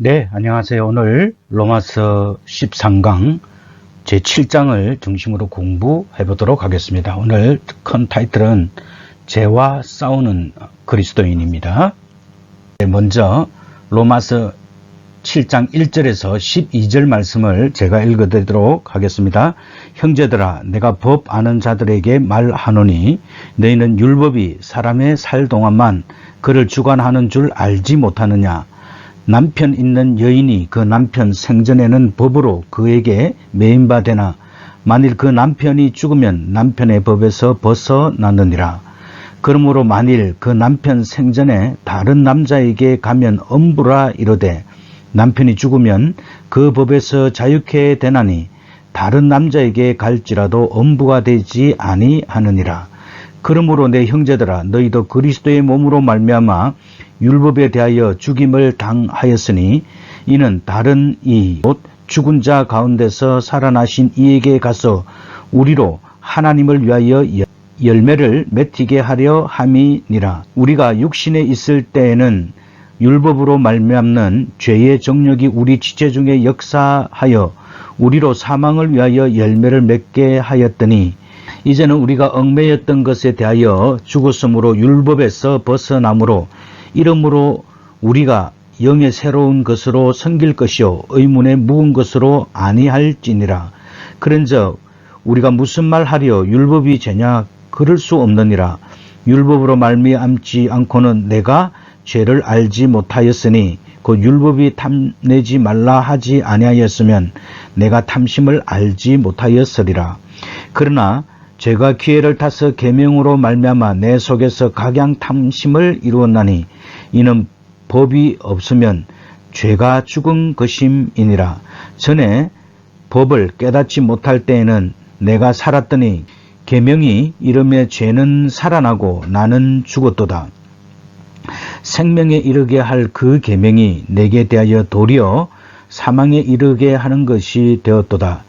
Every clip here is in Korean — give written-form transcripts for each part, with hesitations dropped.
네, 안녕하세요. 오늘 로마서 13강 제7장을 중심으로 공부해 보도록 하겠습니다. 오늘 큰 타이틀은 죄와 싸우는 그리스도인입니다. 먼저 로마서 7장 1절에서 12절 말씀을 제가 읽어드리도록 하겠습니다. 형제들아, 내가 법 아는 자들에게 말하노니 너희는 율법이 사람의 살 동안만 그를 주관하는 줄 알지 못하느냐. 남편 있는 여인이 그 남편 생전에는 법으로 그에게 매인바 되나 만일 그 남편이 죽으면 남편의 법에서 벗어나느니라. 그러므로 만일 그 남편 생전에 다른 남자에게 가면 엄부라 이르되 남편이 죽으면 그 법에서 자유케 되나니 다른 남자에게 갈지라도 엄부가 되지 아니하느니라. 그러므로 내 형제들아, 너희도 그리스도의 몸으로 말미암아 율법에 대하여 죽임을 당하였으니 이는 다른 이 곧 죽은 자 가운데서 살아나신 이에게 가서 우리로 하나님을 위하여 열매를 맺히게 하려 함이니라. 우리가 육신에 있을 때에는 율법으로 말미암는 죄의 정욕이 우리 지체 중에 역사하여 우리로 사망을 위하여 열매를 맺게 하였더니 이제는 우리가 얽매였던 것에 대하여 죽었으므로 율법에서 벗어나므로 이러므로 우리가 영의 새로운 것으로 섬길 것이요 의문의 묵은 것으로 아니할지니라. 그런즉 우리가 무슨 말 하려 율법이 죄냐? 그럴 수 없느니라. 율법으로 말미암지 않고는 내가 죄를 알지 못하였으니 곧 율법이 탐내지 말라 하지 아니하였으면 내가 탐심을 알지 못하였으리라. 그러나 죄가 기회를 타서 계명으로 말미암아 내 속에서 각양 탐심을 이루었나니 이는 법이 없으면 죄가 죽은 것임이니라. 전에 법을 깨닫지 못할 때에는 내가 살았더니 계명이 이름에 죄는 살아나고 나는 죽었도다. 생명에 이르게 할 그 계명이 내게 대하여 도리어 사망에 이르게 하는 것이 되었도다.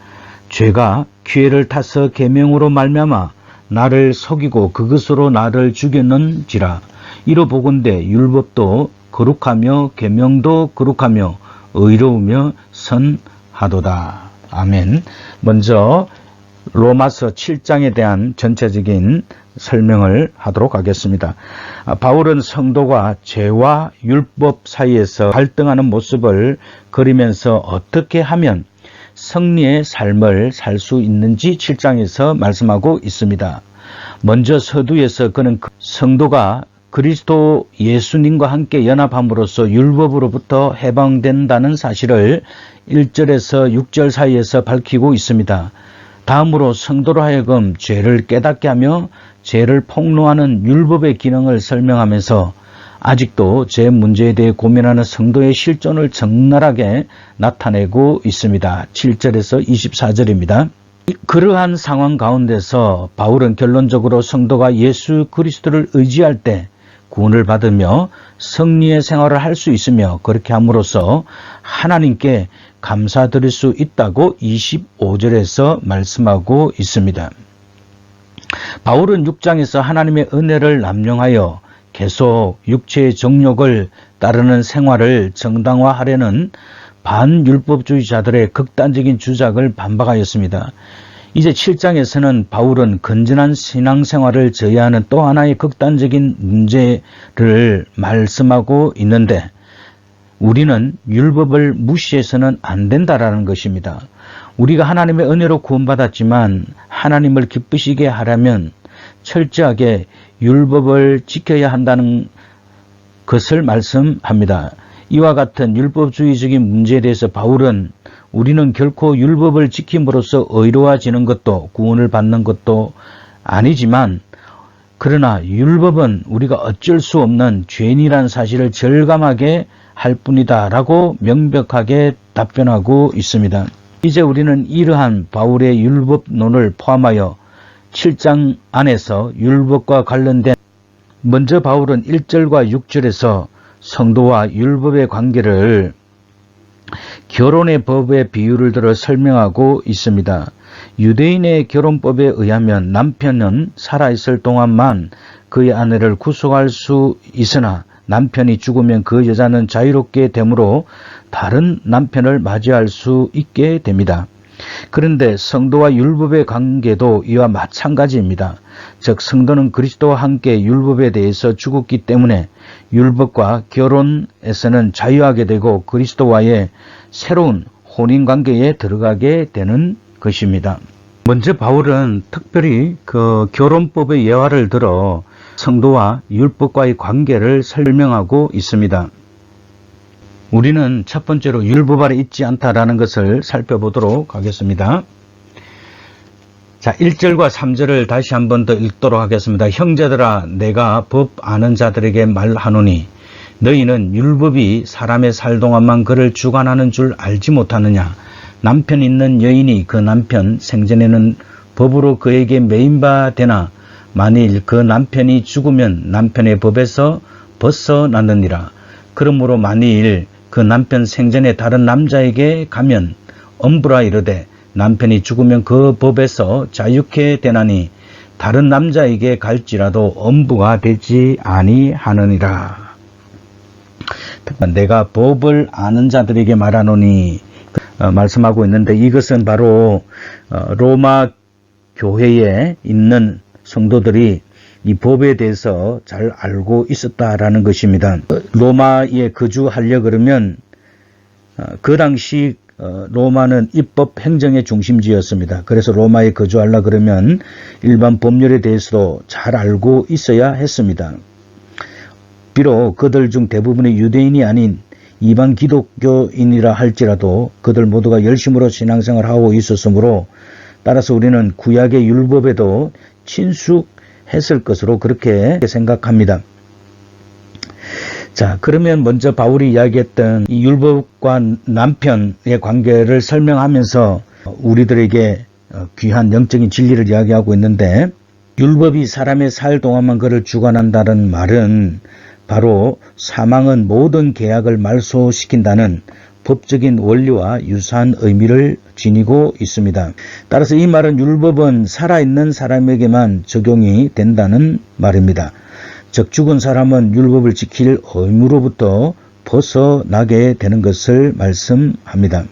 죄가 기회를 타서 계명으로 말미암아 나를 속이고 그것으로 나를 죽였는지라. 이로 보건대 율법도 거룩하며 계명도 거룩하며 의로우며 선하도다. 아멘. 먼저 로마서 7장에 대한 전체적인 설명을 하도록 하겠습니다. 바울은 성도가 죄와 율법 사이에서 갈등하는 모습을 그리면서 어떻게 하면 승리의 삶을 살 수 있는지 7장에서 말씀하고 있습니다. 먼저 서두에서 그는 성도가 그리스도 예수님과 함께 연합함으로써 율법으로부터 해방된다는 사실을 1절에서 6절 사이에서 밝히고 있습니다. 다음으로 성도로 하여금 죄를 깨닫게 하며 죄를 폭로하는 율법의 기능을 설명하면서 아직도 죄 문제에 대해 고민하는 성도의 실존을 적나라하게 나타내고 있습니다. 7절에서 24절입니다. 그러한 상황 가운데서 바울은 결론적으로 성도가 예수 그리스도를 의지할 때 구원을 받으며 승리의 생활을 할 수 있으며 그렇게 함으로써 하나님께 감사드릴 수 있다고 25절에서 말씀하고 있습니다. 바울은 6장에서 하나님의 은혜를 남용하여 계속 육체의 정욕을 따르는 생활을 정당화하려는 반율법주의자들의 극단적인 주장을 반박하였습니다. 이제 7장에서는 바울은 건전한 신앙생활을 저해하는 또 하나의 극단적인 문제를 말씀하고 있는데 우리는 율법을 무시해서는 안 된다라는 것입니다. 우리가 하나님의 은혜로 구원받았지만 하나님을 기쁘시게 하려면 철저하게 율법을 지켜야 한다는 것을 말씀합니다. 이와 같은 율법주의적인 문제에 대해서 바울은 우리는 결코 율법을 지킴으로써 의로워지는 것도 구원을 받는 것도 아니지만 그러나 율법은 우리가 어쩔 수 없는 죄인이라는 사실을 절감하게 할 뿐이다 라고 명백하게 답변하고 있습니다. 이제 우리는 이러한 바울의 율법론을 포함하여 7장 안에서 율법과 관련된 먼저 바울은 1절과 6절에서 성도와 율법의 관계를 결혼의 법의 비유를 들어 설명하고 있습니다. 유대인의 결혼법에 의하면 남편은 살아있을 동안만 그의 아내를 구속할 수 있으나 남편이 죽으면 그 여자는 자유롭게 되므로 다른 남편을 맞이할 수 있게 됩니다. 그런데 성도와 율법의 관계도 이와 마찬가지입니다. 즉 성도는 그리스도와 함께 율법에 대해서 죽었기 때문에 율법과 결혼에서는 자유하게 되고 그리스도와의 새로운 혼인관계에 들어가게 되는 것입니다. 먼저 바울은 특별히 그 결혼법의 예화를 들어 성도와 율법과의 관계를 설명하고 있습니다. 우리는 첫 번째로 율법 아래 있지 않다라는 것을 살펴보도록 하겠습니다. 자, 1절과 3절을 다시 한 번 더 읽도록 하겠습니다. 형제들아, 내가 법 아는 자들에게 말하노니 너희는 율법이 사람의 살 동안만 그를 주관하는 줄 알지 못하느냐. 남편 있는 여인이 그 남편 생전에는 법으로 그에게 매인바 되나 만일 그 남편이 죽으면 남편의 법에서 벗어났느니라. 그러므로 만일 그 남편 생전에 다른 남자에게 가면 엄부라 이르되 남편이 죽으면 그 법에서 자유케 되나니 다른 남자에게 갈지라도 엄부가 되지 아니하느니라. 내가 법을 아는 자들에게 말하노니 말씀하고 있는데 이것은 바로 로마 교회에 있는 성도들이 이 법에 대해서 잘 알고 있었다라는 것입니다. 로마에 거주하려 그러면 그 당시 로마는 입법 행정의 중심지였습니다. 그래서 로마에 거주하려 그러면 일반 법률에 대해서도 잘 알고 있어야 했습니다. 비록 그들 중 대부분이 유대인이 아닌 이방 기독교인이라 할지라도 그들 모두가 열심으로 신앙생활하고 있었으므로 따라서 우리는 구약의 율법에도 친숙했을 것으로 그렇게 생각합니다. 자, 그러면 먼저 바울이 이야기했던 이 율법과 남편의 관계를 설명하면서 우리들에게 귀한 영적인 진리를 이야기하고 있는데 율법이 사람의 살 동안만 그를 주관한다는 말은 바로 사망은 모든 계약을 말소시킨다는 법적인 원리와 유사한 의미를 지니고 있습니다. 따라서 이 말은 율법은 살아있는 사람에게만 적용이 된다는 말입니다. 즉 죽은 사람은 율법을 지킬 의무로부터 벗어나게 되는 것을 말씀합니다.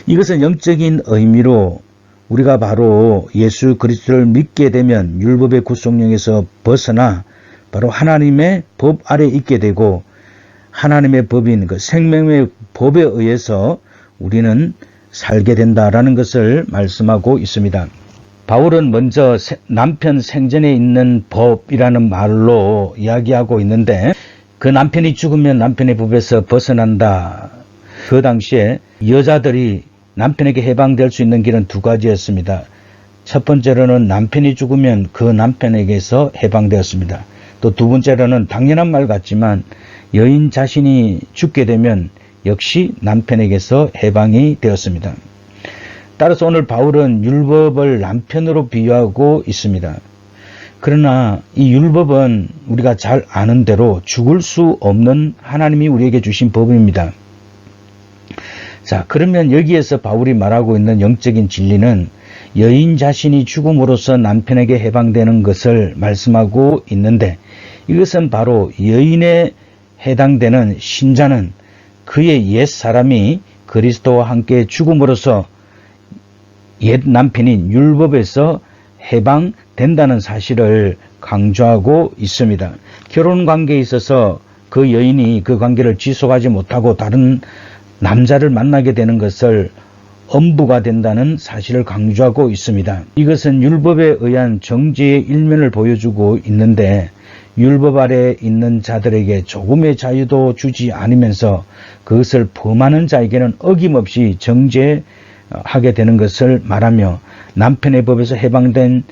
이것은 영적인 의미로 우리가 바로 예수 그리스도를 믿게 되면 율법의 구속령에서 벗어나 바로 하나님의 법 아래 있게 되고 하나님의 법인 그 생명의 법에 의해서 우리는 살게 된다라는 것을 말씀하고 있습니다. 바울은 먼저 남편 생전에 있는 법이라는 말로 이야기하고 있는데 그 남편이 죽으면 남편의 법에서 벗어난다. 그 당시에 여자들이 남편에게 해방될 수 있는 길은 두 가지였습니다. 첫 번째로는 남편이 죽으면 그 남편에게서 해방되었습니다. 또 두 번째로는 당연한 말 같지만 여인 자신이 죽게 되면 역시 남편에게서 해방이 되었습니다. 따라서 오늘 바울은 율법을 남편으로 비유하고 있습니다. 그러나 이 율법은 우리가 잘 아는 대로 죽을 수 없는 하나님이 우리에게 주신 법입니다. 자, 그러면 여기에서 바울이 말하고 있는 영적인 진리는 여인 자신이 죽음으로써 남편에게 해방되는 것을 말씀하고 있는데 이것은 바로 여인에 해당되는 신자는 그의 옛 사람이 그리스도와 함께 죽음으로써 옛 남편인 율법에서 해방된다는 사실을 강조하고 있습니다. 결혼 관계에 있어서 그 여인이 그 관계를 지속하지 못하고 다른 남자를 만나게 되는 것을 엄부가 된다는 사실을 강조하고 있습니다. 이것은 율법에 의한 정죄의 일면을 보여주고 있는데 율법 아래 있는 자들에게 조금의 자유도 주지 않으면서 그것을 범하는 자에게는 어김없이 정죄하게 되는 것을 말하며 남편의 법에서 해방된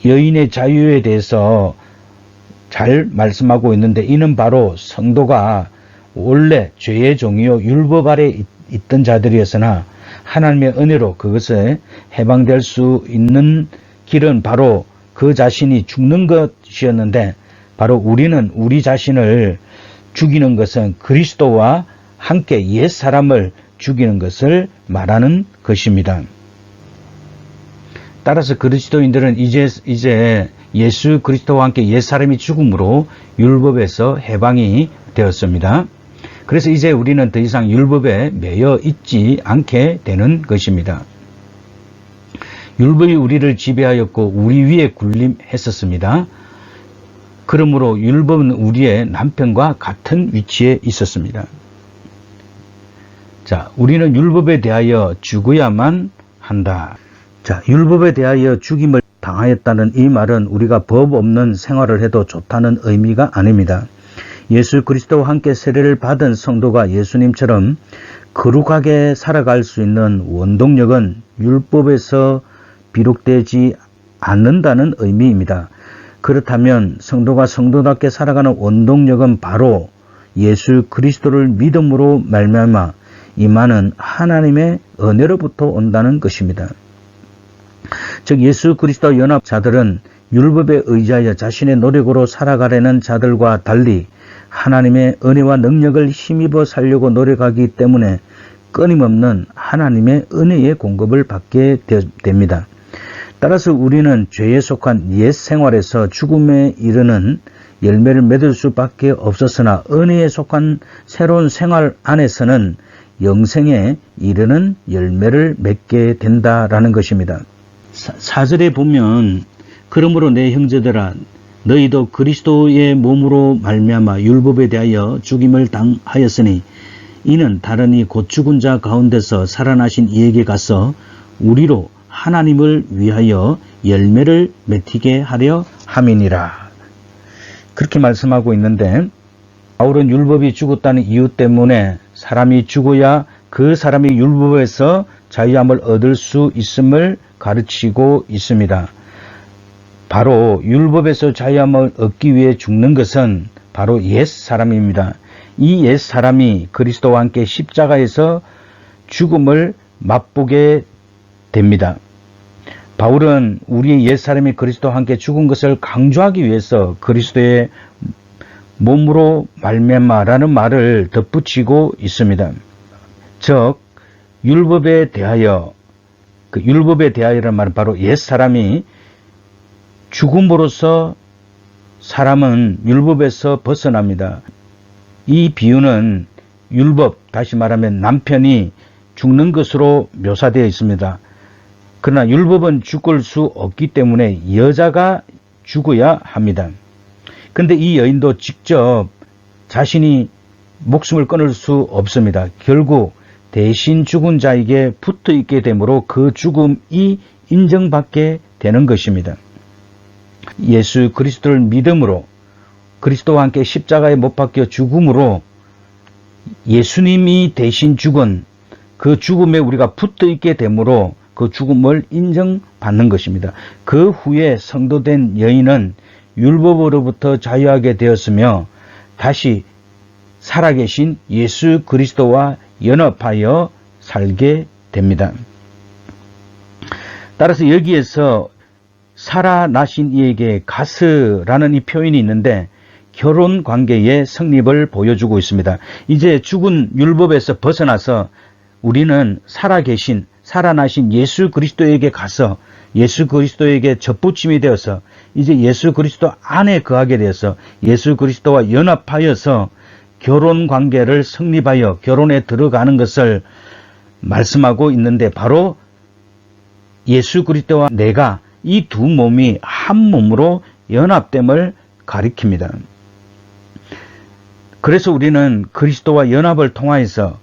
여인의 자유에 대해서 잘 말씀하고 있는데 이는 바로 성도가 원래 죄의 종이요 율법 아래 있던 자들이었으나 하나님의 은혜로 그것에 해방될 수 있는 길은 바로 그 자신이 죽는 것이었는데 바로 우리는 우리 자신을 죽이는 것은 그리스도와 함께 옛 사람을 죽이는 것을 말하는 것입니다. 따라서 그리스도인들은 이제 예수 그리스도와 함께 옛사람이 죽음으로 율법에서 해방이 되었습니다. 그래서 이제 우리는 더 이상 율법에 매여 있지 않게 되는 것입니다. 율법이 우리를 지배하였고 우리 위에 군림했었습니다. 그러므로 율법은 우리의 남편과 같은 위치에 있었습니다. 자, 우리는 율법에 대하여 죽어야만 한다. 자, 율법에 대하여 죽임을 당하였다는 이 말은 우리가 법 없는 생활을 해도 좋다는 의미가 아닙니다. 예수 그리스도와 함께 세례를 받은 성도가 예수님처럼 거룩하게 살아갈 수 있는 원동력은 율법에서 비록되지 않는다는 의미입니다. 그렇다면 성도가 성도답게 살아가는 원동력은 바로 예수 그리스도를 믿음으로 말미암아 임하는 하나님의 은혜로부터 온다는 것입니다. 즉 예수 그리스도 연합자들은 율법에 의지하여 자신의 노력으로 살아가려는 자들과 달리 하나님의 은혜와 능력을 힘입어 살려고 노력하기 때문에 끊임없는 하나님의 은혜의 공급을 받게 됩니다. 따라서 우리는 죄에 속한 옛 생활에서 죽음에 이르는 열매를 맺을 수밖에 없었으나 은혜에 속한 새로운 생활 안에서는 영생에 이르는 열매를 맺게 된다라는 것입니다. 4절에 보면 그러므로 내 형제들아 너희도 그리스도의 몸으로 말미암아 율법에 대하여 죽임을 당하였으니 이는 다르니 곧 죽은 자 가운데서 살아나신 이에게 가서 우리로 하나님을 위하여 열매를 맺히게 하려 함이니라. 그렇게 말씀하고 있는데 바울은 율법이 죽었다는 이유 때문에 사람이 죽어야 그 사람이 율법에서 자유함을 얻을 수 있음을 가르치고 있습니다. 바로 율법에서 자유함을 얻기 위해 죽는 것은 바로 옛 사람입니다. 이 옛 사람이 그리스도와 함께 십자가에서 죽음을 맛보게 됩니다. 바울은 우리의 옛 사람이 그리스도와 함께 죽은 것을 강조하기 위해서 그리스도의 몸으로 말미암아라는 말을 덧붙이고 있습니다. 즉 율법에 대하여 그 율법에 대하여라는 말은 바로 옛 사람이 죽음으로써 사람은 율법에서 벗어납니다. 이 비유는 율법, 다시 말하면 남편이 죽는 것으로 묘사되어 있습니다. 그러나 율법은 죽을 수 없기 때문에 여자가 죽어야 합니다. 그런데 이 여인도 직접 자신이 목숨을 끊을 수 없습니다. 결국 대신 죽은 자에게 붙어 있게 되므로 그 죽음이 인정받게 되는 것입니다. 예수 그리스도를 믿음으로 그리스도와 함께 십자가에 못 박혀 죽음으로 예수님이 대신 죽은 그 죽음에 우리가 붙어 있게 되므로 그 죽음을 인정받는 것입니다. 그 후에 성도된 여인은 율법으로부터 자유하게 되었으며 다시 살아계신 예수 그리스도와 연합하여 살게 됩니다. 따라서 여기에서 살아나신 이에게 가스라는 이 표현이 있는데 결혼 관계의 성립을 보여주고 있습니다. 이제 죽은 율법에서 벗어나서 우리는 살아나신 예수 그리스도에게 가서 예수 그리스도에게 접붙임이 되어서 이제 예수 그리스도 안에 거하게 되어서 예수 그리스도와 연합하여서 결혼 관계를 성립하여 결혼에 들어가는 것을 말씀하고 있는데 바로 예수 그리스도와 내가 이 두 몸이 한 몸으로 연합됨을 가리킵니다. 그래서 우리는 그리스도와 연합을 통하여서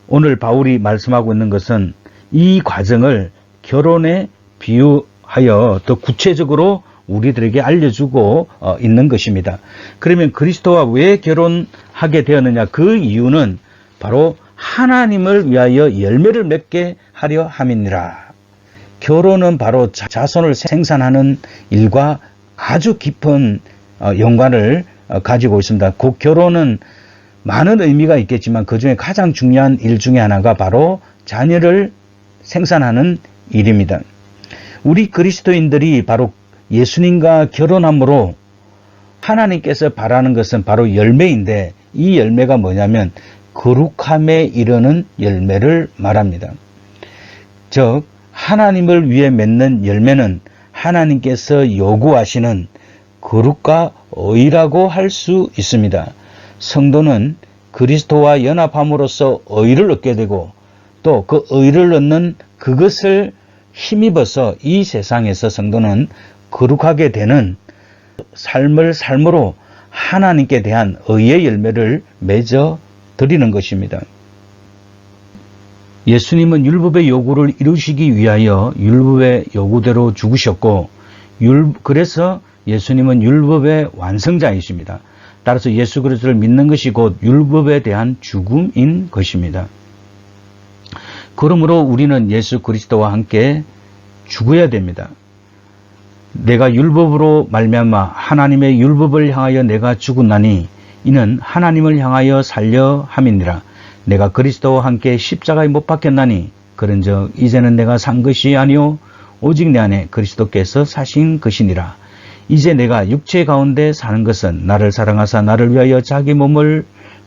오늘 바울이 말씀하고 있는 것은 이 과정을 결혼에 비유하여 더 구체적으로 우리들에게 알려주고 있는 것입니다. 그러면 그리스도와 왜 결혼하게 되었느냐? 그 이유는 바로 하나님을 위하여 열매를 맺게 하려 함이니라. 결혼은 바로 자손을 생산하는 일과 아주 깊은 연관을 가지고 있습니다. 그 결혼은 많은 의미가 있겠지만 그 중에 가장 중요한 일 중에 하나가 바로 자녀를 생산하는 일입니다. 우리 그리스도인들이 바로 예수님과 결혼함으로 하나님께서 바라는 것은 바로 열매인데 이 열매가 뭐냐면 거룩함에 이르는 열매를 말합니다. 즉 하나님을 위해 맺는 열매는 하나님께서 요구하시는 거룩과 의라고 할 수 있습니다. 성도는 그리스도와 연합함으로써 의를 얻게 되고 또 그 의를 얻는 그것을 힘입어서 이 세상에서 성도는 거룩하게 되는 삶을 삶으로 하나님께 대한 의의 열매를 맺어 드리는 것입니다. 예수님은 율법의 요구를 이루시기 위하여 율법의 요구대로 죽으셨고 그래서 예수님은 율법의 완성자이십니다. 따라서 예수 그리스도를 믿는 것이 곧 율법에 대한 죽음인 것입니다. 그러므로 우리는 예수 그리스도와 함께 죽어야 됩니다. 내가 율법으로 말미암아 하나님의 율법을 향하여 내가 죽었나니 이는 하나님을 향하여 살려 함이니라. 내가 그리스도와 함께 십자가에 못 박혔나니 그런즉 이제는 내가 산 것이 아니요 오직 내 안에 그리스도께서 사신 것이니라. 이제 내가 육체 가운데 사는 것은 나를 사랑하사 나를 위하여 자기 몸을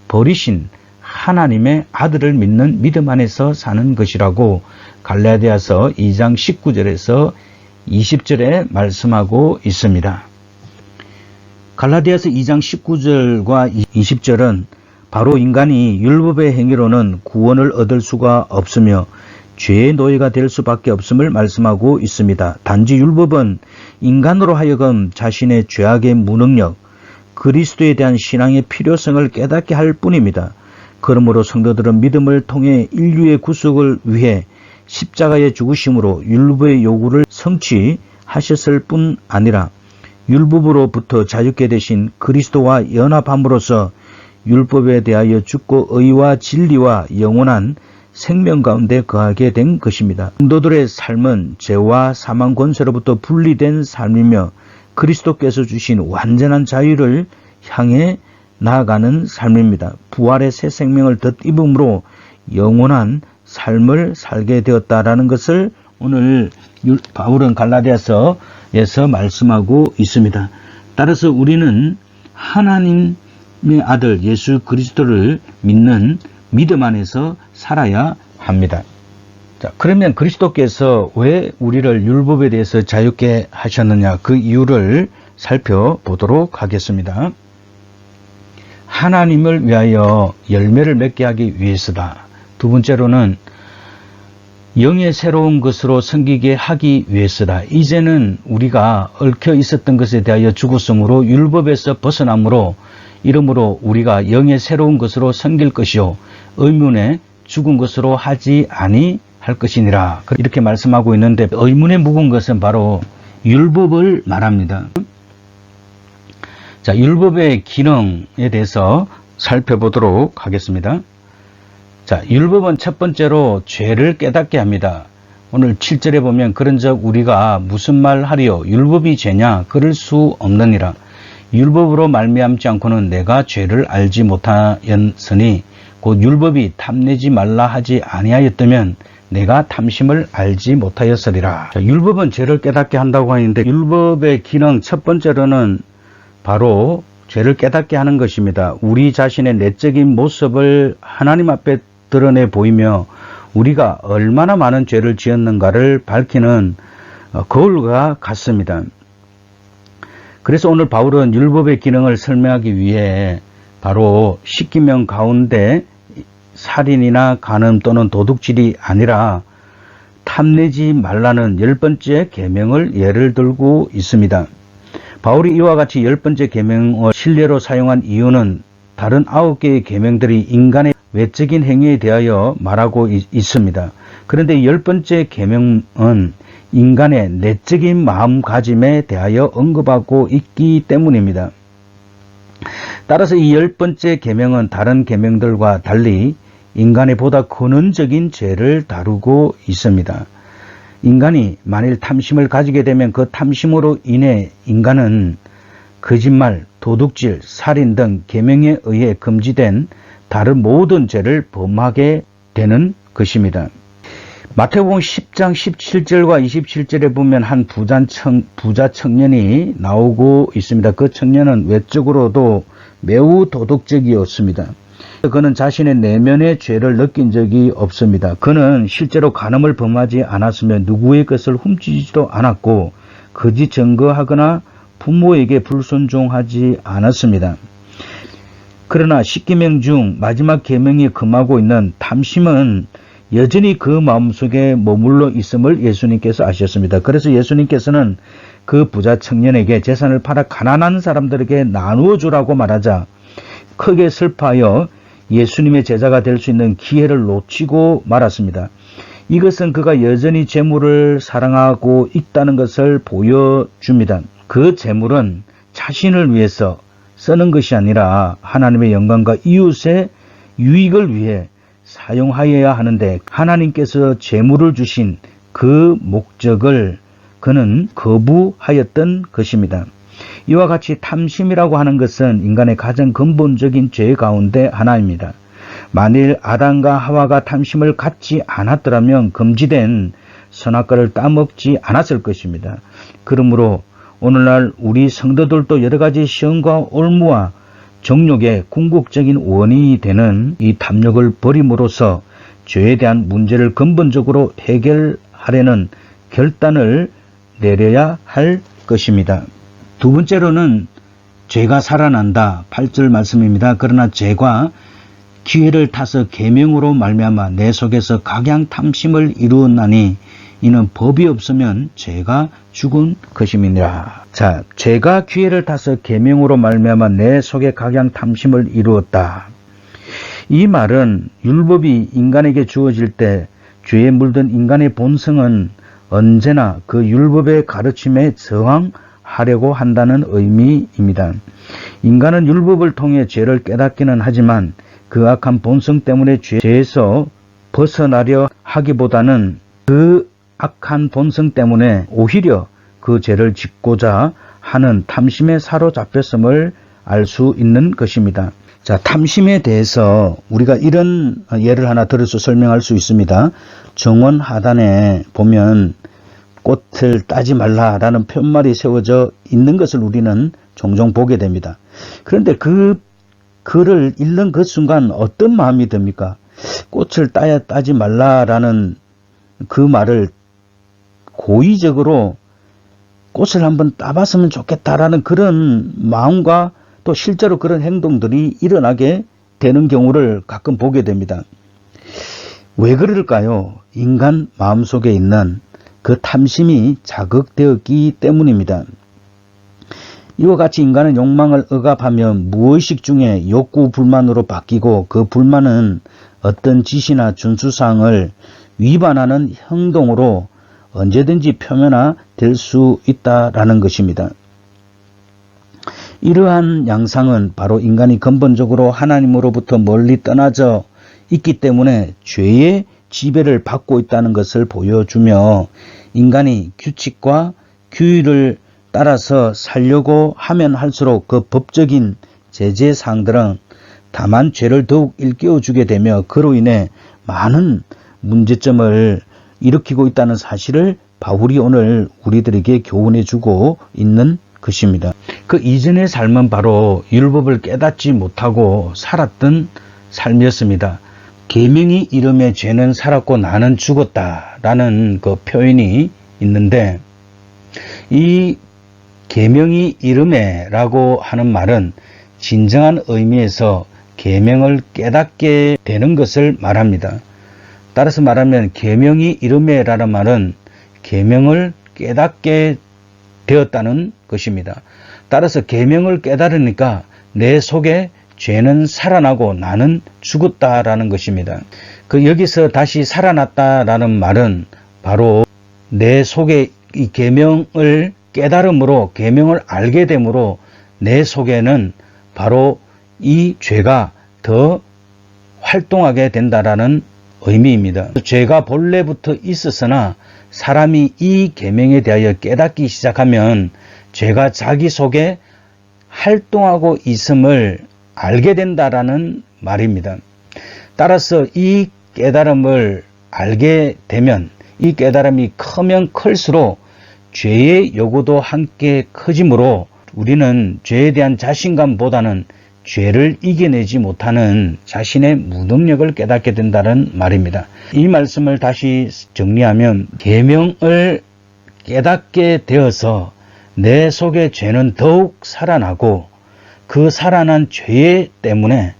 버리신 하나님의 아들을 믿는 믿음 안에서 사는 것이라고 갈라디아서 2장 19절에서 20절에 말씀하고 있습니다. 갈라디아서 2장 19절과 20절은 바로 인간이 율법의 행위로는 구원을 얻을 수가 없으며 죄의 노예가 될 수밖에 없음을 말씀하고 있습니다. 단지 율법은 인간으로 하여금 자신의 죄악의 무능력, 그리스도에 대한 신앙의 필요성을 깨닫게 할 뿐입니다. 그러므로 성도들은 믿음을 통해 인류의 구속을 위해 십자가의 죽으심으로 율법의 요구를 성취하셨을 뿐 아니라 율법으로부터 자유케 되신 그리스도와 연합함으로써 율법에 대하여 죽고 의와 진리와 영원한 생명 가운데 거하게 된 것입니다. 성도들의 삶은 죄와 사망 권세로부터 분리된 삶이며 그리스도께서 주신 완전한 자유를 향해 나아가는 삶입니다. 부활의 새 생명을 덧입음으로 영원한 삶을 살게 되었다라는 것을 오늘 바울은 갈라디아서에서 말씀하고 있습니다. 따라서 우리는 하나님의 아들 예수 그리스도를 믿는 믿음 안에서 살아야 합니다. 자, 그러면 그리스도께서 왜 우리를 율법에 대해서 자유케 하셨느냐 그 이유를 살펴보도록 하겠습니다. 하나님을 위하여 열매를 맺게 하기 위해서다. 두 번째로는 영의 새로운 것으로 섬기게 하기 위해서다. 이제는 우리가 얽혀 있었던 것에 대하여 죽었으므로 율법에서 벗어나므로 이러므로 우리가 영의 새로운 것으로 섬길 것이요 의문에 죽은 것으로 하지 아니할 것이니라. 이렇게 말씀하고 있는데 의문에 묵은 것은 바로 율법을 말합니다. 자, 율법의 기능에 대해서 살펴보도록 하겠습니다. 자, 율법은 첫 번째로 죄를 깨닫게 합니다. 오늘 7절에 보면 그런즉 우리가 무슨 말 하리요 율법이 죄냐 그럴 수 없느니라. 율법으로 말미암지 않고는 내가 죄를 알지 못하였으니 곧 율법이 탐내지 말라 하지 아니하였다면 내가 탐심을 알지 못하였으리라. 자, 율법은 죄를 깨닫게 한다고 하는데 율법의 기능 첫 번째로는 바로 죄를 깨닫게 하는 것입니다. 우리 자신의 내적인 모습을 하나님 앞에 드러내 보이며 우리가 얼마나 많은 죄를 지었는가를 밝히는 거울과 같습니다. 그래서 오늘 바울은 율법의 기능을 설명하기 위해 바로 10계명 가운데 살인이나 간음 또는 도둑질이 아니라 탐내지 말라는 10번째 계명을 예를 들고 있습니다. 바울이 이와 같이 10번째 계명을 실례로 사용한 이유는 다른 9개의 계명들이 인간의 외적인 행위에 대하여 말하고 있습니다. 그런데 10번째 계명은 인간의 내적인 마음가짐에 대하여 언급하고 있기 때문입니다. 따라서 이 10번째 계명은 다른 계명들과 달리 인간의 보다 근원적인 죄를 다루고 있습니다. 인간이 만일 탐심을 가지게 되면 그 탐심으로 인해 인간은 거짓말, 도둑질, 살인 등 계명에 의해 금지된 다른 모든 죄를 범하게 되는 것입니다. 마태복음 10장 17절과 27절에 보면 한 부자 청년이 나오고 있습니다. 그 청년은 외적으로도 매우 도덕적이었습니다. 그는 자신의 내면의 죄를 느낀 적이 없습니다. 그는 실제로 간음을 범하지 않았으며 누구의 것을 훔치지도 않았고 거짓 증거하거나 부모에게 불순종하지 않았습니다. 그러나 10계명 중 마지막 계명이 금하고 있는 탐심은 여전히 그 마음속에 머물러 있음을 예수님께서 아셨습니다. 그래서 예수님께서는 그 부자 청년에게 재산을 팔아 가난한 사람들에게 나누어 주라고 말하자 크게 슬퍼하여 예수님의 제자가 될 수 있는 기회를 놓치고 말았습니다. 이것은 그가 여전히 재물을 사랑하고 있다는 것을 보여줍니다. 그 재물은 자신을 위해서 쓰는 것이 아니라 하나님의 영광과 이웃의 유익을 위해 사용하여야 하는데 하나님께서 재물을 주신 그 목적을 그는 거부하였던 것입니다. 이와 같이 탐심이라고 하는 것은 인간의 가장 근본적인 죄 가운데 하나입니다. 만일 아담과 하와가 탐심을 갖지 않았더라면 금지된 선악과를 따먹지 않았을 것입니다. 그러므로 오늘날 우리 성도들도 여러가지 시험과 올무와 정욕의 궁극적인 원인이 되는 이 탐욕을 버림으로써 죄에 대한 문제를 근본적으로 해결하려는 결단을 내려야 할 것입니다. 두 번째로는 죄가 살아난다. 8절 말씀입니다. 그러나 죄가 기회를 타서 계명으로 말미암아 내 속에서 각양 탐심을 이루었나니 이는 법이 없으면 죄가 죽은 것임이니라. 자, 죄가 기회를 타서 계명으로 말미암아 내 속에 각양 탐심을 이루었다. 이 말은 율법이 인간에게 주어질 때 죄에 물든 인간의 본성은 언제나 그 율법의 가르침에 저항하려고 한다는 의미입니다. 인간은 율법을 통해 죄를 깨닫기는 하지만 그 악한 본성 때문에 죄에서 벗어나려 하기보다는 그 악한 본성 때문에 오히려 그 죄를 짓고자 하는 탐심에 사로잡혔음을 알 수 있는 것입니다. 자, 탐심에 대해서 우리가 이런 예를 하나 들어서 설명할 수 있습니다. 정원 하단에 보면 꽃을 따지 말라라는 편말이 세워져 있는 것을 우리는 종종 보게 됩니다. 그런데 그 글을 읽는 그 순간 어떤 마음이 듭니까? 꽃을 따지 말라라는 그 말을 고의적으로 꽃을 한번 따봤으면 좋겠다라는 그런 마음과 또 실제로 그런 행동들이 일어나게 되는 경우를 가끔 보게 됩니다. 왜 그럴까요? 인간 마음속에 있는 그 탐심이 자극되었기 때문입니다. 이와 같이 인간은 욕망을 억압하면 무의식 중에 욕구 불만으로 바뀌고 그 불만은 어떤 지시나 준수사항을 위반하는 행동으로 언제든지 표면화될 수 있다라는 것입니다. 이러한 양상은 바로 인간이 근본적으로 하나님으로부터 멀리 떠나져 있기 때문에 죄의 지배를 받고 있다는 것을 보여주며 인간이 규칙과 규율을 따라서 살려고 하면 할수록 그 법적인 제재사항들은 다만 죄를 더욱 일깨워주게 되며 그로 인해 많은 문제점을 일으키고 있다는 사실을 바울이 오늘 우리들에게 교훈해주고 있는 것입니다. 그 이전의 삶은 바로 율법을 깨닫지 못하고 살았던 삶이었습니다. 계명이 이름에 죄는 살았고 나는 죽었다라는 그 표현이 있는데 이 계명이 이름에라고 하는 말은 진정한 의미에서 계명을 깨닫게 되는 것을 말합니다. 따라서 말하면 계명이 이름에라는 말은 계명을 깨닫게 되었다는 것입니다. 따라서 계명을 깨달으니까 내 속에 죄는 살아나고 나는 죽었다라는 것입니다. 그 여기서 다시 살아났다라는 말은 바로 내 속에 이 계명을 깨달음으로 계명을 알게 되므로 내 속에는 바로 이 죄가 더 활동하게 된다라는 의미입니다. 죄가 본래부터 있었으나 사람이 이 계명에 대하여 깨닫기 시작하면 죄가 자기 속에 활동하고 있음을 알게 된다라는 말입니다. 따라서 이 깨달음을 알게 되면 이 깨달음이 크면 클수록 죄의 요구도 함께 커지므로 우리는 죄에 대한 자신감보다는 죄를 이겨내지 못하는 자신의 무능력을 깨닫게 된다는 말입니다. 이 말씀을 다시 정리하면 계명을 깨닫게 되어서 내 속의 죄는 더욱 살아나고 그 살아난 죄 때문에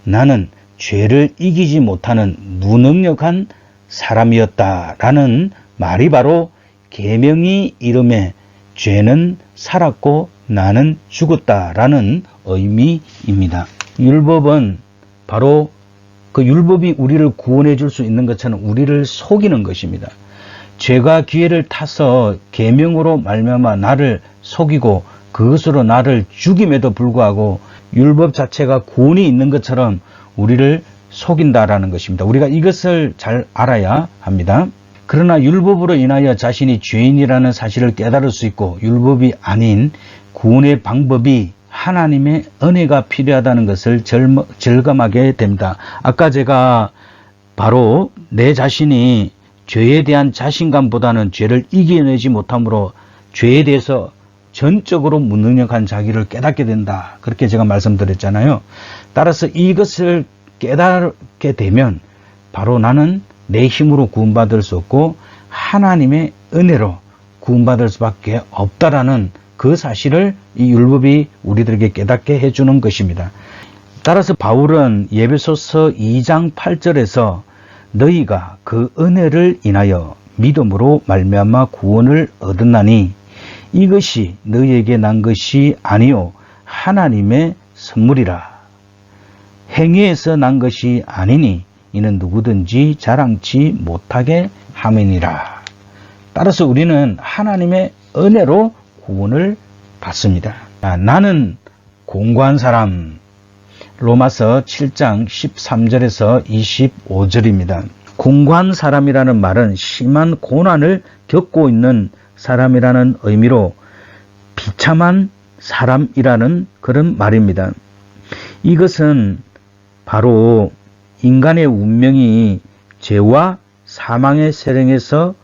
나는 죄를 이기지 못하는 무능력한 사람이었다라는 말이 바로 계명이 이름에 죄는 살았고 나는 죽었다라는 의미입니다. 율법은 바로 그 율법이 우리를 구원해 줄 수 있는 것처럼 우리를 속이는 것입니다. 죄가 기회를 타서 계명으로 말미암아 나를 속이고 그것으로 나를 죽임에도 불구하고 율법 자체가 구원이 있는 것처럼 우리를 속인다라는 것입니다. 우리가 이것을 잘 알아야 합니다. 그러나 율법으로 인하여 자신이 죄인이라는 사실을 깨달을 수 있고 율법이 아닌 구원의 방법이 하나님의 은혜가 필요하다는 것을 절감하게 됩니다. 아까 제가 바로 내 자신이 죄에 대한 자신감보다는 죄를 이겨내지 못함으로 죄에 대해서 전적으로 무능력한 자기를 깨닫게 된다. 그렇게 제가 말씀드렸잖아요. 따라서 이것을 깨닫게 되면 바로 나는 내 힘으로 구원받을 수 없고 하나님의 은혜로 구원받을 수밖에 없다라는 그 사실을 이 율법이 우리들에게 깨닫게 해주는 것입니다. 따라서 바울은 에베소서 2장 8절에서 너희가 그 은혜를 인하여 믿음으로 말미암아 구원을 얻었나니 이것이 너희에게 난 것이 아니요 하나님의 선물이라. 행위에서 난 것이 아니니 이는 누구든지 자랑치 못하게 함이니라. 따라서 우리는 하나님의 은혜로 구원을 받습니다. 나는 공고한 사람. 로마서 7장 13절에서 25절입니다. 공고한 사람이라는 말은 심한 고난을 겪고 있는 사람이라는 의미로 비참한 사람이라는 그런 말입니다. 이것은 바로 인간의 운명이 죄와 사망의 세력에서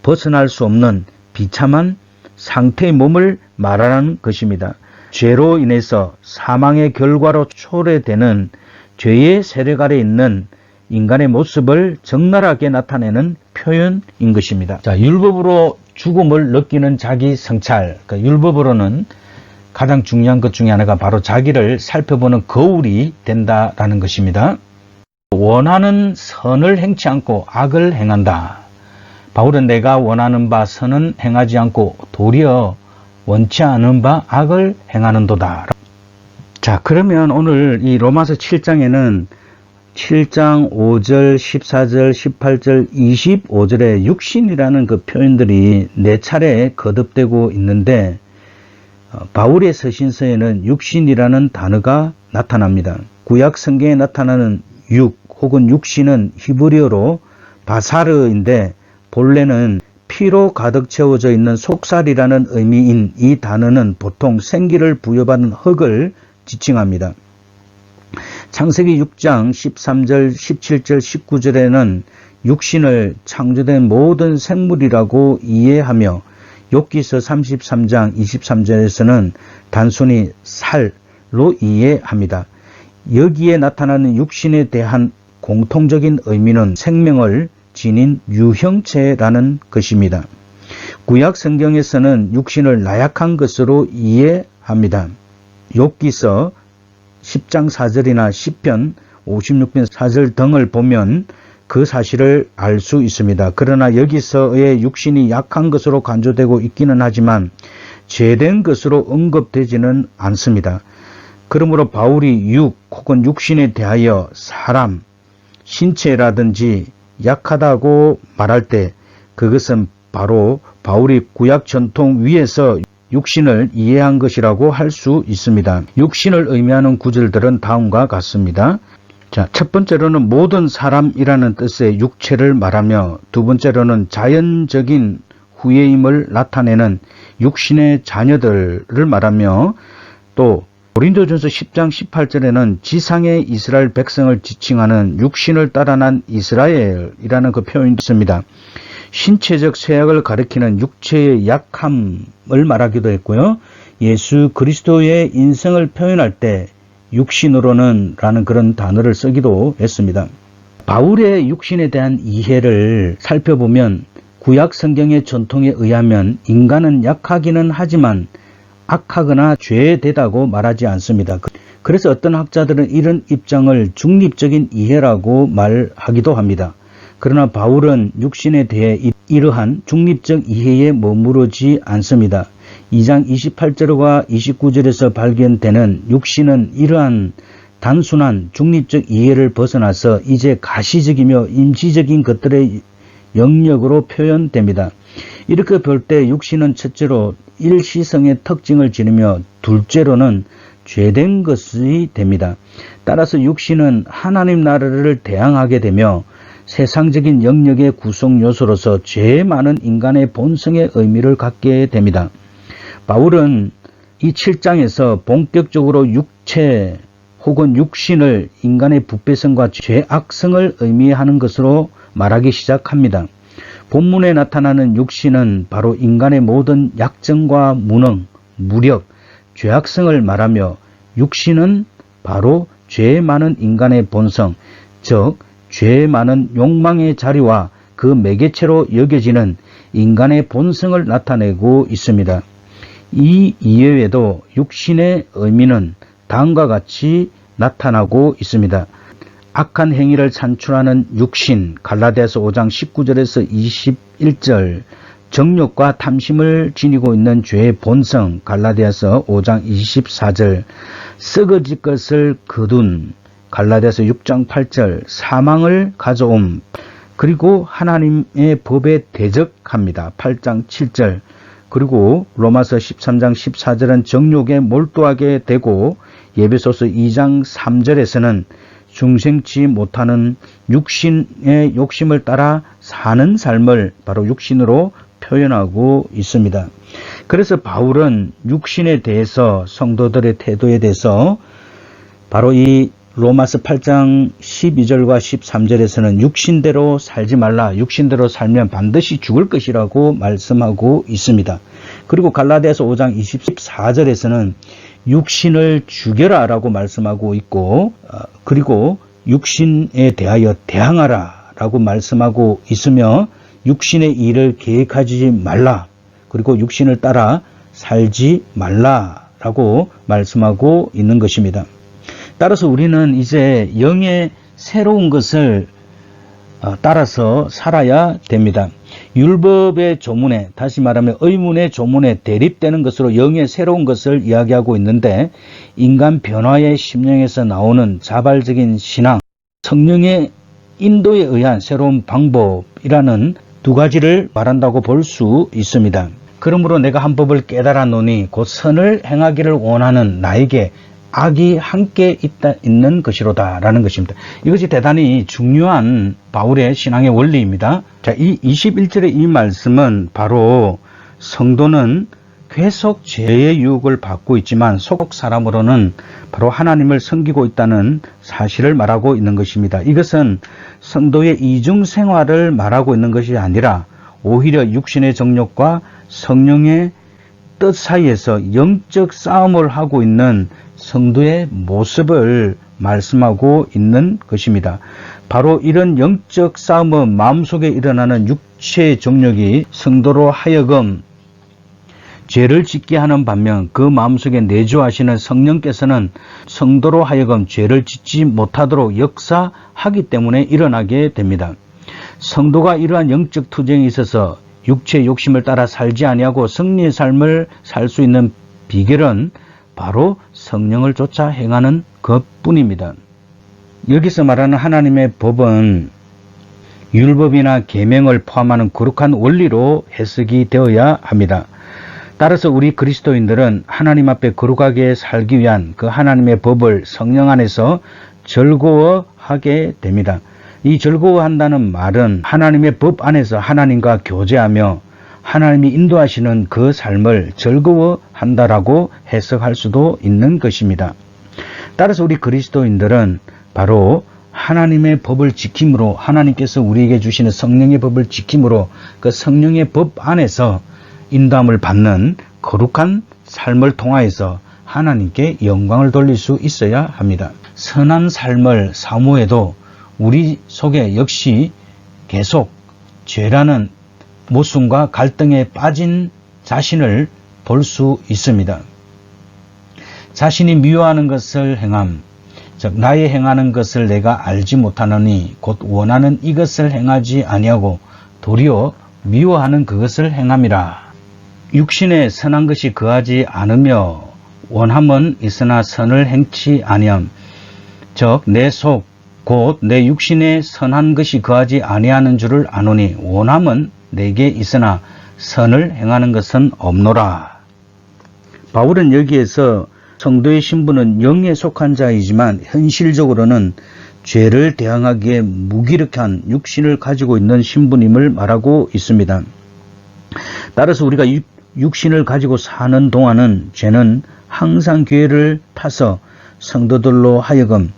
벗어날 수 없는 비참한 상태의 몸을 말하는 것입니다. 죄로 인해서 사망의 결과로 초래되는 죄의 세력 아래 있는 인간의 모습을 적나라하게 나타내는 표현인 것입니다. 자, 율법으로 죽음을 느끼는 자기 성찰. 그러니까 율법으로는 가장 중요한 것 중에 하나가 바로 자기를 살펴보는 거울이 된다라는 것입니다. 원하는 선을 행치 않고 악을 행한다. 바울은 내가 원하는 바 선은 행하지 않고 도리어 원치 않은 바 악을 행하는도다. 자, 그러면 오늘 이 로마서 7장에는 7장 5절, 14절, 18절, 25절에 육신이라는 그 표현들이 네 차례 거듭되고 있는데 바울의 서신서에는 육신이라는 단어가 나타납니다. 구약 성경에 나타나는 육 혹은 육신은 히브리어로 바사르인데 본래는 피로 가득 채워져 있는 속살이라는 의미인 이 단어는 보통 생기를 부여받은 흙을 지칭합니다. 창세기 6장 13절, 17절, 19절에는 육신을 창조된 모든 생물이라고 이해하며 욥기서 33장 23절에서는 단순히 살로 이해합니다. 여기에 나타나는 육신에 대한 공통적인 의미는 생명을 지닌 유형체라는 것입니다. 구약 성경에서는 육신을 나약한 것으로 이해합니다. 욥기서 10장 4절이나 시편 56편 4절 등을 보면 그 사실을 알 수 있습니다. 그러나 여기서의 육신이 약한 것으로 간주되고 있기는 하지만 죄된 것으로 언급되지는 않습니다. 그러므로 바울이 육 혹은 육신에 대하여 사람, 신체라든지 약하다고 말할 때 그것은 바로 바울이 구약 전통 위에서 육신을 이해한 것이라고 할 수 있습니다. 육신을 의미하는 구절들은 다음과 같습니다. 자, 첫 번째로는 모든 사람이라는 뜻의 육체를 말하며 두 번째로는 자연적인 후예임을 나타내는 육신의 자녀들을 말하며 또 고린도전서 10장 18절에는 지상의 이스라엘 백성을 지칭하는 육신을 따라 난 이스라엘이라는 그 표현이 있습니다. 신체적 쇠약을 가리키는 육체의 약함을 말하기도 했고요. 예수 그리스도의 인생을 표현할 때 육신으로는 라는 그런 단어를 쓰기도 했습니다. 바울의 육신에 대한 이해를 살펴보면 구약 성경의 전통에 의하면 인간은 약하기는 하지만 악하거나 죄되다고 말하지 않습니다. 그래서 어떤 학자들은 이런 입장을 중립적인 이해라고 말하기도 합니다. 그러나 바울은 육신에 대해 이러한 중립적 이해에 머무르지 않습니다. 2장 28절과 29절에서 발견되는 육신은 이러한 단순한 중립적 이해를 벗어나서 이제 가시적이며 임시적인 것들의 영역으로 표현됩니다. 이렇게 볼 때 육신은 첫째로 일시성의 특징을 지니며 둘째로는 죄된 것이 됩니다. 따라서 육신은 하나님 나라를 대항하게 되며 세상적인 영역의 구성 요소로서 죄 많은 인간의 본성의 의미를 갖게 됩니다. 바울은 이 7장에서 본격적으로 육체 혹은 육신을 인간의 부패성과 죄악성을 의미하는 것으로 말하기 시작합니다. 본문에 나타나는 육신은 바로 인간의 모든 약점과 무능, 무력, 죄악성을 말하며 육신은 바로 죄 많은 인간의 본성, 즉 죄 많은 욕망의 자리와 그 매개체로 여겨지는 인간의 본성을 나타내고 있습니다. 이 이외에도 육신의 의미는 다음과 같이 나타나고 있습니다. 악한 행위를 산출하는 육신, 갈라디아서 5장 19절에서 21절, 정욕과 탐심을 지니고 있는 죄의 본성, 갈라디아서 5장 24절, 썩어질 것을 거둔, 갈라디아서 6장 8절, 사망을 가져옴, 그리고 하나님의 법에 대적합니다. 8장 7절, 그리고 로마서 13장 14절은 정욕에 몰두하게 되고 예배소서 2장 3절에서는 중생치 못하는 육신의 욕심을 따라 사는 삶을 바로 육신으로 표현하고 있습니다. 그래서 바울은 육신에 대해서 성도들의 태도에 대해서 바로 이 로마서 8장 12절과 13절에서는 육신대로 살지 말라, 육신대로 살면 반드시 죽을 것이라고 말씀하고 있습니다. 그리고 갈라디아서 5장 24절에서는 육신을 죽여라 라고 말씀하고 있고, 그리고 육신에 대하여 대항하라 라고 말씀하고 있으며 육신의 일을 계획하지 말라, 그리고 육신을 따라 살지 말라 라고 말씀하고 있는 것입니다. 따라서 우리는 이제 영의 새로운 것을 따라서 살아야 됩니다. 율법의 조문에, 다시 말하면 의문의 조문에 대립되는 것으로 영의 새로운 것을 이야기하고 있는데, 인간 변화의 심령에서 나오는 자발적인 신앙, 성령의 인도에 의한 새로운 방법이라는 두 가지를 말한다고 볼 수 있습니다. 그러므로 내가 한 법을 깨달았노니 곧 선을 행하기를 원하는 나에게 악이 함께 있는 것이로다 라는 것입니다. 이것이 대단히 중요한 바울의 신앙의 원리입니다. 자, 이 21절의 이 말씀은 바로 성도는 계속 죄의 유혹을 받고 있지만 속 사람으로는 바로 하나님을 섬기고 있다는 사실을 말하고 있는 것입니다. 이것은 성도의 이중 생활을 말하고 있는 것이 아니라 오히려 육신의 정욕과 성령의 뜻 사이에서 영적 싸움을 하고 있는 성도의 모습을 말씀하고 있는 것입니다. 바로 이런 영적 싸움은 마음속에 일어나는 육체의 정욕이 성도로 하여금 죄를 짓게 하는 반면 그 마음속에 내주하시는 성령께서는 성도로 하여금 죄를 짓지 못하도록 역사하기 때문에 일어나게 됩니다. 성도가 이러한 영적 투쟁에 있어서 육체의 욕심을 따라 살지 아니하고 승리의 삶을 살 수 있는 비결은 바로 성령을 쫓아 행하는 것뿐입니다. 여기서 말하는 하나님의 법은 율법이나 계명을 포함하는 거룩한 원리로 해석이 되어야 합니다. 따라서 우리 그리스도인들은 하나님 앞에 거룩하게 살기 위한 그 하나님의 법을 성령 안에서 즐거워하게 됩니다. 이 즐거워한다는 말은 하나님의 법 안에서 하나님과 교제하며 하나님이 인도하시는 그 삶을 즐거워한다라고 해석할 수도 있는 것입니다. 따라서 우리 그리스도인들은 바로 하나님의 법을 지킴으로, 하나님께서 우리에게 주시는 성령의 법을 지킴으로 그 성령의 법 안에서 인도함을 받는 거룩한 삶을 통하여서 하나님께 영광을 돌릴 수 있어야 합니다. 선한 삶을 사모해도 우리 속에 역시 계속 죄라는 모순과 갈등에 빠진 자신을 볼 수 있습니다. 자신이 미워하는 것을 행함, 즉 나의 행하는 것을 내가 알지 못하노니 곧 원하는 이것을 행하지 아니하고 도리어 미워하는 그것을 행함이라. 육신에 선한 것이 거하지 않으며 원함은 있으나 선을 행치 아니함, 즉 내 속 곧 내 육신에 선한 것이 거하지 아니하는 줄을 아노니 원함은 내게 있으나 선을 행하는 것은 없노라. 바울은 여기에서 성도의 신분은 영에 속한 자이지만 현실적으로는 죄를 대항하기에 무기력한 육신을 가지고 있는 신분임을 말하고 있습니다. 따라서 우리가 육신을 가지고 사는 동안은 죄는 항상 기회를 타서 성도들로 하여금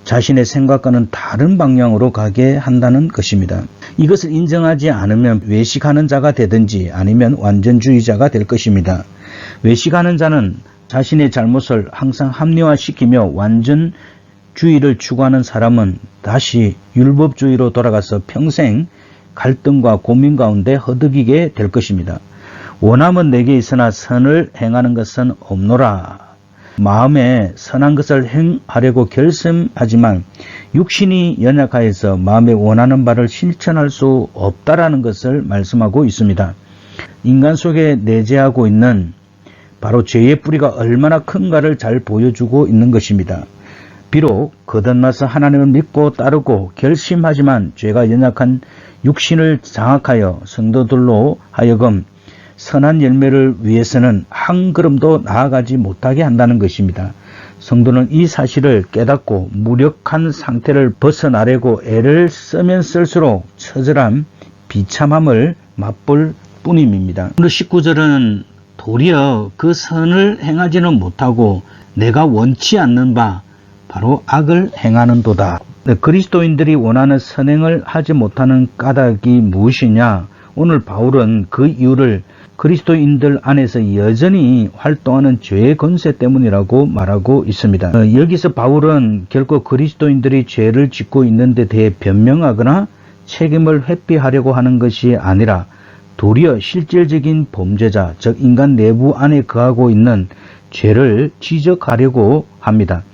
자신의 생각과는 다른 방향으로 가게 한다는 것입니다. 이것을 인정하지 않으면 외식하는 자가 되든지 아니면 완전주의자가 될 것입니다. 외식하는 자는 자신의 잘못을 항상 합리화시키며 완전주의를 추구하는 사람은 다시 율법주의로 돌아가서 평생 갈등과 고민 가운데 허덕이게 될 것입니다. 원함은 내게 있으나 선을 행하는 것은 없노라. 마음에 선한 것을 행하려고 결심하지만 육신이 연약하여서 마음에 원하는 바를 실천할 수 없다라는 것을 말씀하고 있습니다. 인간 속에 내재하고 있는 바로 죄의 뿌리가 얼마나 큰가를 잘 보여주고 있는 것입니다. 비록 거듭나서 하나님을 믿고 따르고 결심하지만 죄가 연약한 육신을 장악하여 성도들로 하여금 선한 열매를 위해서는 한 걸음도 나아가지 못하게 한다는 것입니다. 성도는 이 사실을 깨닫고 무력한 상태를 벗어나려고 애를 쓰면 쓸수록 처절한 비참함을 맛볼 뿐임입니다. 오늘 19절은 도리어 그 선을 행하지는 못하고 내가 원치 않는 바 바로 악을 행하는도다. 그리스도인들이 원하는 선행을 하지 못하는 까닭이 무엇이냐? 오늘 바울은 그 이유를 그리스도인들 안에서 여전히 활동하는 죄의 권세 때문이라고 말하고 있습니다. 여기서 바울은 결코 그리스도인들이 죄를 짓고 있는 데 대해 변명하거나 책임을 회피하려고 하는 것이 아니라 도리어 실질적인 범죄자, 즉 인간 내부 안에 거하고 있는 죄를 지적하려고 합니다.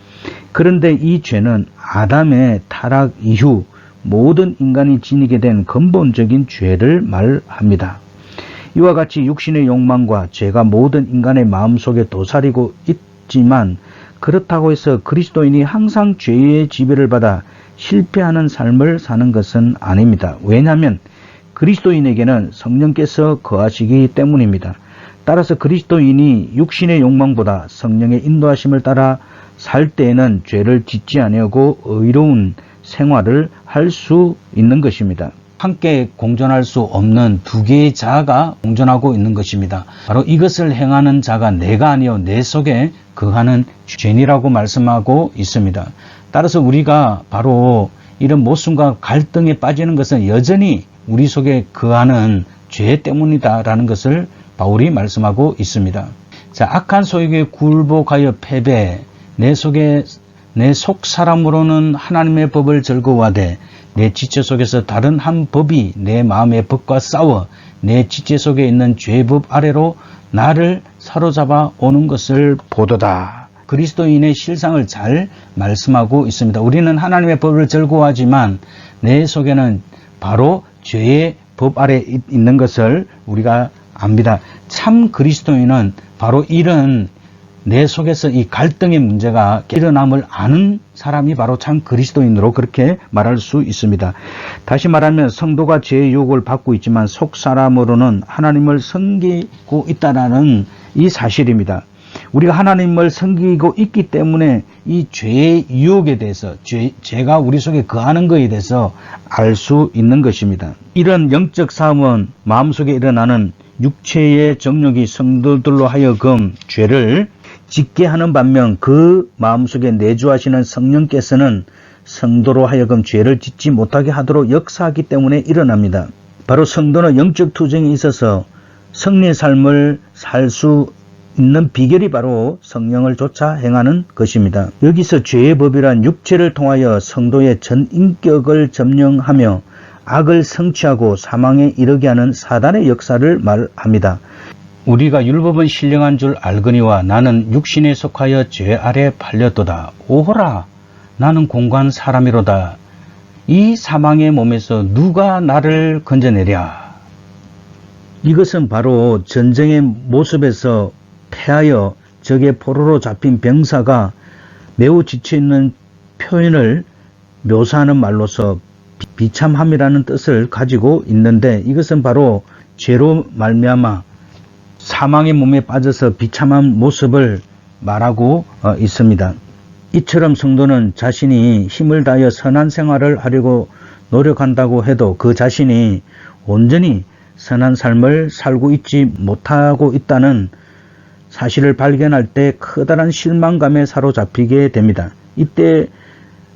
그런데 이 죄는 아담의 타락 이후 모든 인간이 지니게 된 근본적인 죄를 말합니다. 이와 같이 육신의 욕망과 죄가 모든 인간의 마음속에 도사리고 있지만 그렇다고 해서 그리스도인이 항상 죄의 지배를 받아 실패하는 삶을 사는 것은 아닙니다. 왜냐하면 그리스도인에게는 성령께서 거하시기 때문입니다. 따라서 그리스도인이 육신의 욕망보다 성령의 인도하심을 따라 살 때에는 죄를 짓지 아니하고 의로운 생활을 할 수 있는 것입니다. 함께 공존할 수 없는 두 개의 자아가 공존하고 있는 것입니다. 바로 이것을 행하는 자가 내가 아니요 내 속에 거하는 죄니라고 말씀하고 있습니다. 따라서 우리가 바로 이런 모순과 갈등에 빠지는 것은 여전히 우리 속에 거하는 죄 때문이다라는 것을 바울이 말씀하고 있습니다. 자, 악한 소욕에 굴복하여 패배, 내 속 사람으로는 하나님의 법을 즐거워하되 내 지체 속에서 다른 한 법이 내 마음의 법과 싸워 내 지체 속에 있는 죄법 아래로 나를 사로잡아 오는 것을 보도다. 그리스도인의 실상을 잘 말씀하고 있습니다. 우리는 하나님의 법을 즐거워하지만 내 속에는 바로 죄의 법 아래 있는 것을 우리가 압니다. 참 그리스도인은 바로 이런 내 속에서 이 갈등의 문제가 일어남을 아는 사람이 바로 참 그리스도인으로 그렇게 말할 수 있습니다. 다시 말하면 성도가 죄의 유혹을 받고 있지만 속 사람으로는 하나님을 섬기고 있다는 이 사실입니다. 우리가 하나님을 섬기고 있기 때문에 이 죄의 유혹에 대해서 죄가 우리 속에 거하는 것에 대해서 알 수 있는 것입니다. 이런 영적 싸움은 마음속에 일어나는 육체의 정욕이 성도들로 하여금 죄를 짓게 하는 반면 그 마음속에 내주하시는 성령께서는 성도로 하여금 죄를 짓지 못하게 하도록 역사하기 때문에 일어납니다. 바로 성도는 영적 투쟁에 있어서 승리의 삶을 살 수 있는 비결이 바로 성령을 쫓아 행하는 것입니다. 여기서 죄의 법이란 육체를 통하여 성도의 전 인격을 점령하며 악을 성취하고 사망에 이르게 하는 사단의 역사를 말합니다. 우리가 율법은 신령한 줄 알거니와 나는 육신에 속하여 죄 아래 팔렸도다. 오호라, 나는 공고한 사람이로다. 이 사망의 몸에서 누가 나를 건져내랴. 이것은 바로 전쟁의 모습에서 패하여 적의 포로로 잡힌 병사가 매우 지쳐있는 표현을 묘사하는 말로서 비참함이라는 뜻을 가지고 있는데, 이것은 바로 죄로 말미암아 사망의 몸에 빠져서 비참한 모습을 말하고 있습니다. 이처럼 성도는 자신이 힘을 다하여 선한 생활을 하려고 노력한다고 해도 그 자신이 온전히 선한 삶을 살고 있지 못하고 있다는 사실을 발견할 때 커다란 실망감에 사로잡히게 됩니다. 이때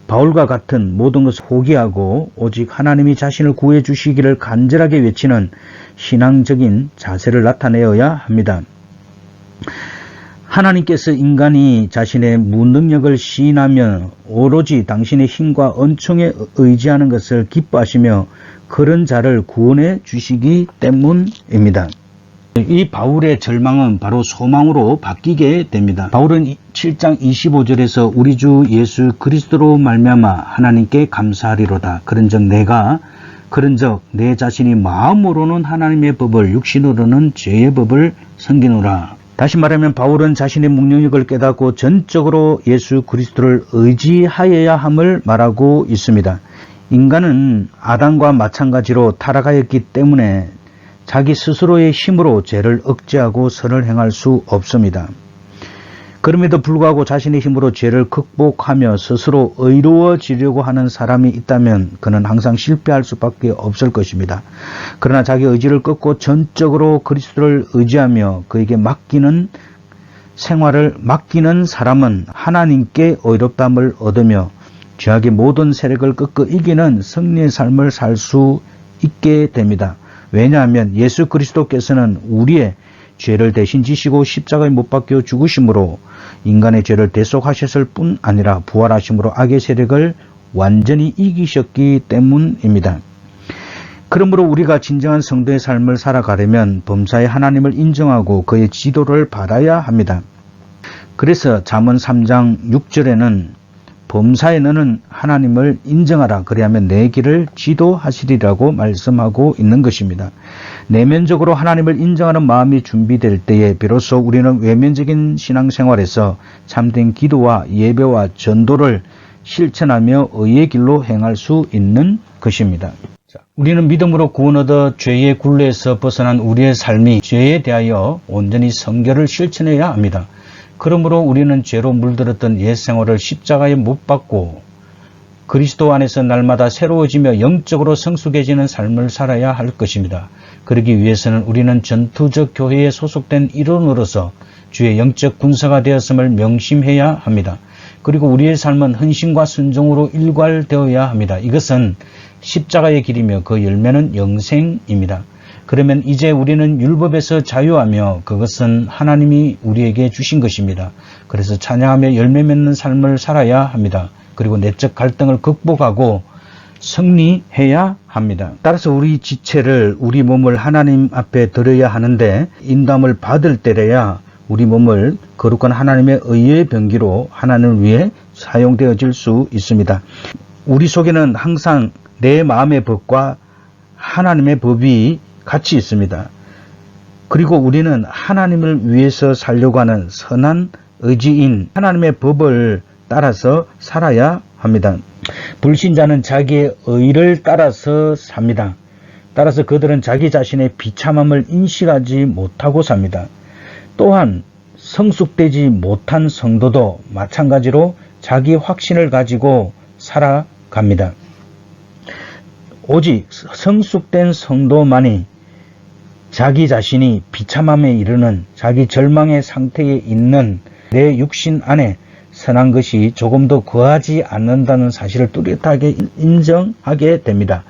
바울과 같은 모든 것을 포기하고 오직 하나님이 자신을 구해 주시기를 간절하게 외치는 신앙적인 자세를 나타내어야 합니다. 하나님께서 인간이 자신의 무능력을 시인하며 오로지 당신의 힘과 은총에 의지하는 것을 기뻐하시며 그런 자를 구원해 주시기 때문입니다. 이 바울의 절망은 바로 소망으로 바뀌게 됩니다. 바울은 7장 25절에서 우리 주 예수 그리스도로 말미암아 하나님께 감사하리로다. 그런즉 내 자신이 마음으로는 하나님의 법을 육신으로는 죄의 법을 섬기노라. 다시 말하면 바울은 자신의 무능력을 깨닫고 전적으로 예수 그리스도를 의지하여야 함을 말하고 있습니다. 인간은 아담과 마찬가지로 타락하였기 때문에 자기 스스로의 힘으로 죄를 억제하고 선을 행할 수 없습니다. 그럼에도 불구하고 자신의 힘으로 죄를 극복하며 스스로 의로워지려고 하는 사람이 있다면 그는 항상 실패할 수밖에 없을 것입니다. 그러나 자기 의지를 꺾고 전적으로 그리스도를 의지하며 그에게 맡기는 생활을 맡기는 사람은 하나님께 의롭다함을 얻으며 죄악의 모든 세력을 꺾어 이기는 승리의 삶을 살 수 있게 됩니다. 왜냐하면 예수 그리스도께서는 우리의 죄를 대신 지시고 십자가에 못 박혀 죽으심으로 인간의 죄를 대속하셨을 뿐 아니라 부활하심으로 악의 세력을 완전히 이기셨기 때문입니다. 그러므로 우리가 진정한 성도의 삶을 살아가려면 범사에 하나님을 인정하고 그의 지도를 받아야 합니다. 그래서 잠언 3장 6절에는 범사에 너는 하나님을 인정하라. 그리하면 내 길을 지도하시리라고 말씀하고 있는 것입니다. 내면적으로 하나님을 인정하는 마음이 준비될 때에 비로소 우리는 외면적인 신앙생활에서 참된 기도와 예배와 전도를 실천하며 의의 길로 행할 수 있는 것입니다. 우리는 믿음으로 구원 얻어 죄의 굴레에서 벗어난 우리의 삶이 죄에 대하여 온전히 성결을 실천해야 합니다. 그러므로 우리는 죄로 물들었던 옛 생활을 십자가에 못 박고 그리스도 안에서 날마다 새로워지며 영적으로 성숙해지는 삶을 살아야 할 것입니다. 그러기 위해서는 우리는 전투적 교회에 소속된 일원으로서 주의 영적 군사가 되었음을 명심해야 합니다. 그리고 우리의 삶은 헌신과 순종으로 일괄되어야 합니다. 이것은 십자가의 길이며 그 열매는 영생입니다. 그러면 이제 우리는 율법에서 자유하며 그것은 하나님이 우리에게 주신 것입니다. 그래서 찬양하며 열매 맺는 삶을 살아야 합니다. 그리고 내적 갈등을 극복하고 승리해야 합니다. 따라서 우리 지체를, 우리 몸을 하나님 앞에 드려야 하는데 인도함을 받을 때래야 우리 몸을 거룩한 하나님의 의의 병기로 하나님을 위해 사용되어질 수 있습니다. 우리 속에는 항상 내 마음의 법과 하나님의 법이 같이 있습니다. 그리고 우리는 하나님을 위해서 살려고 하는 선한 의지인 하나님의 법을 따라서 살아야 합니다. 불신자는 자기의 의를 따라서 삽니다. 따라서 그들은 자기 자신의 비참함을 인식하지 못하고 삽니다. 또한 성숙되지 못한 성도도 마찬가지로 자기 확신을 가지고 살아갑니다. 오직 성숙된 성도만이 자기 자신이 비참함에 이르는 자기 절망의 상태에 있는 내 육신 안에 선한 것이 조금도 거하지 않는다는 사실을 뚜렷하게 인정하게 됩니다.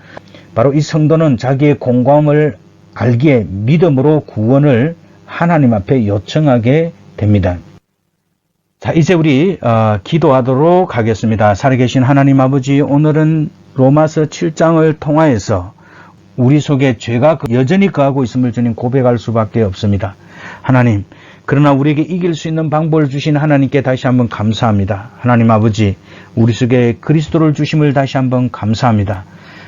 바로 이 성도는 자기의 공고함을 알기에 믿음으로 구원을 하나님 앞에 요청하게 됩니다. 자, 이제 우리 기도하도록 하겠습니다. 살아계신 하나님 아버지, 오늘은 로마서 7장을 통하여서 우리 속에 죄가 여전히 거하고 있음을 주님 고백할 수밖에 없습니다. 하나님, 그러나 우리에게 이길 수 있는 방법을 주신 하나님께 다시 한번 감사합니다. 하나님 아버지, 우리 속에 그리스도를 주심을 다시 한번 감사합니다.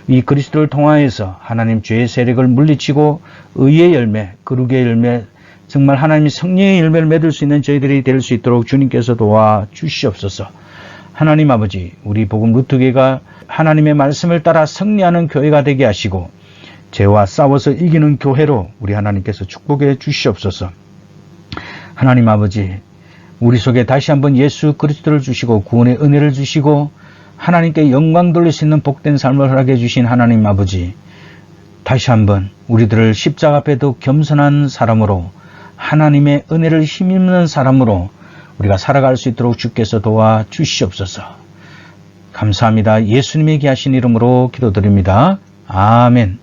이 그리스도를 통하여서 하나님 죄의 세력을 물리치고 의의 열매, 거룩의 열매, 정말 하나님이 성령의 열매를 맺을 수 있는 저희들이 될 수 있도록 주님께서 도와주시옵소서. 하나님 아버지, 우리 복음 루트교회가 하나님의 말씀을 따라 승리하는 교회가 되게 하시고 죄와 싸워서 이기는 교회로 우리 하나님께서 축복해 주시옵소서. 하나님 아버지, 우리 속에 다시 한번 예수 그리스도를 주시고 구원의 은혜를 주시고 하나님께 영광 돌릴 수 있는 복된 삶을 허락해 주신 하나님 아버지, 다시 한번 우리들을 십자가 앞에도 겸손한 사람으로 하나님의 은혜를 힘입는 사람으로 우리가 살아갈 수 있도록 주께서 도와주시옵소서. 감사합니다. 예수님의 귀하신 이름으로 기도드립니다. 아멘.